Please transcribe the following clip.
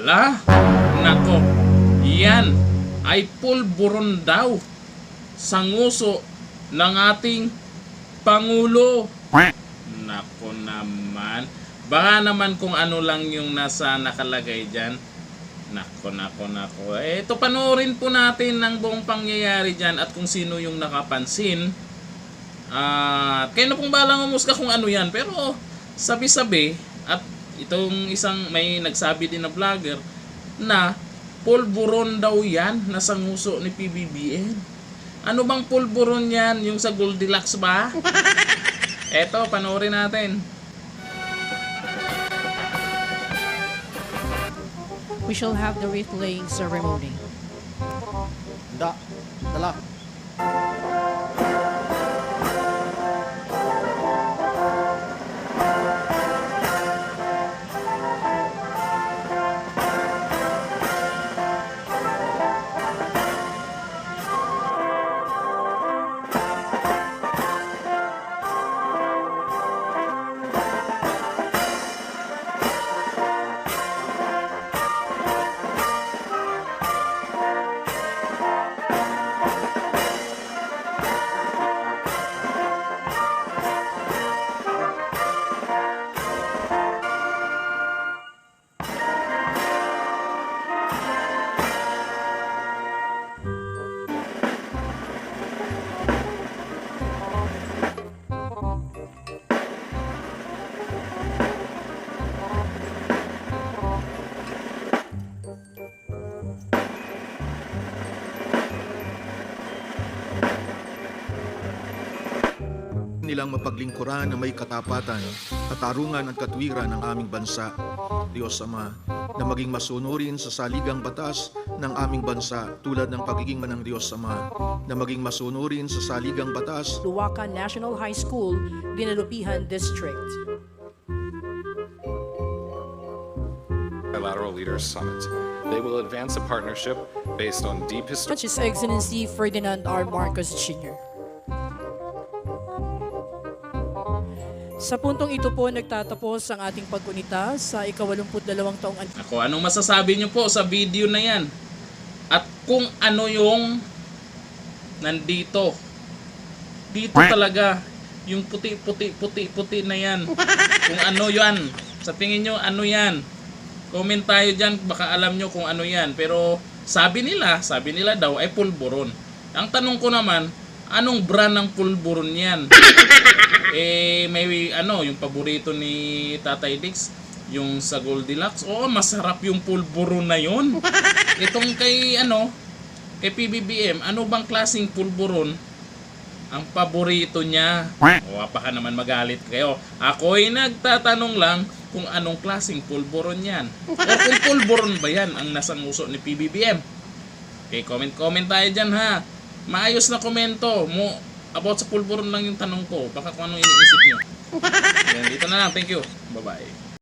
Hala, nako, yan ay pulburon daw sa nguso ng ating Pangulo. Nako naman, baka naman kung ano lang yung nasa nakalagay dyan. Nako. Ito, panoorin po natin ang buong pangyayari dyan at kung sino yung nakapansin. Kayo na pong balang umusga kung ano yan. Pero sabi-sabi, at itong isang may nagsabi din na vlogger na pulburon daw yan nasa nguso ni PBBM. Ano bang pulburon yan? Yung sa Goldilocks ba? Eto, panoorin natin. We shall have the wreath-laying ceremony. Dala. Nilang mapaglingkuran na may katapatan, katarungan at katwiran ng aming bansa, Diyos Ama, na maging masunurin sa saligang batas ng aming bansa tulad ng pagiging manang Diyos Ama, na maging masunurin sa saligang batas Luwakan National High School, Dinalupihan District. Bilateral Leaders Summit. They will advance a partnership based on deep history. His Excellency Ferdinand R. Marcos Jr. Sa puntong ito po nagtatapos ang ating pagkunita sa ika-82 taong Ako, anong masasabi nyo po sa video na yan? At kung ano yung nandito. Dito talaga, yung puti na yan. Kung ano yan. Sa tingin nyo, ano yan? Comment tayo dyan, baka alam nyo kung ano yan. Pero sabi nila daw ay pulburon. Ang tanong ko naman, anong brand ng pulburon yan? May yung paborito ni Tatay Dix, yung sa Goldilocks. Oo, masarap yung pulburon na yon. Itong kay PBBM, ano bang klaseng pulburon ang paborito niya? O, baka naman magalit kayo. Ako'y nagtatanong lang kung anong klaseng pulburon yan. O kung pulburon ba yan ang nasa nguso ni PBBM. Okay, comment tayo dyan ha. Maayos na komento mo. About sa pulburon lang yung tanong ko. Baka kung anong iniisip nyo. Yan, dito na lang. Thank you. Bye-bye.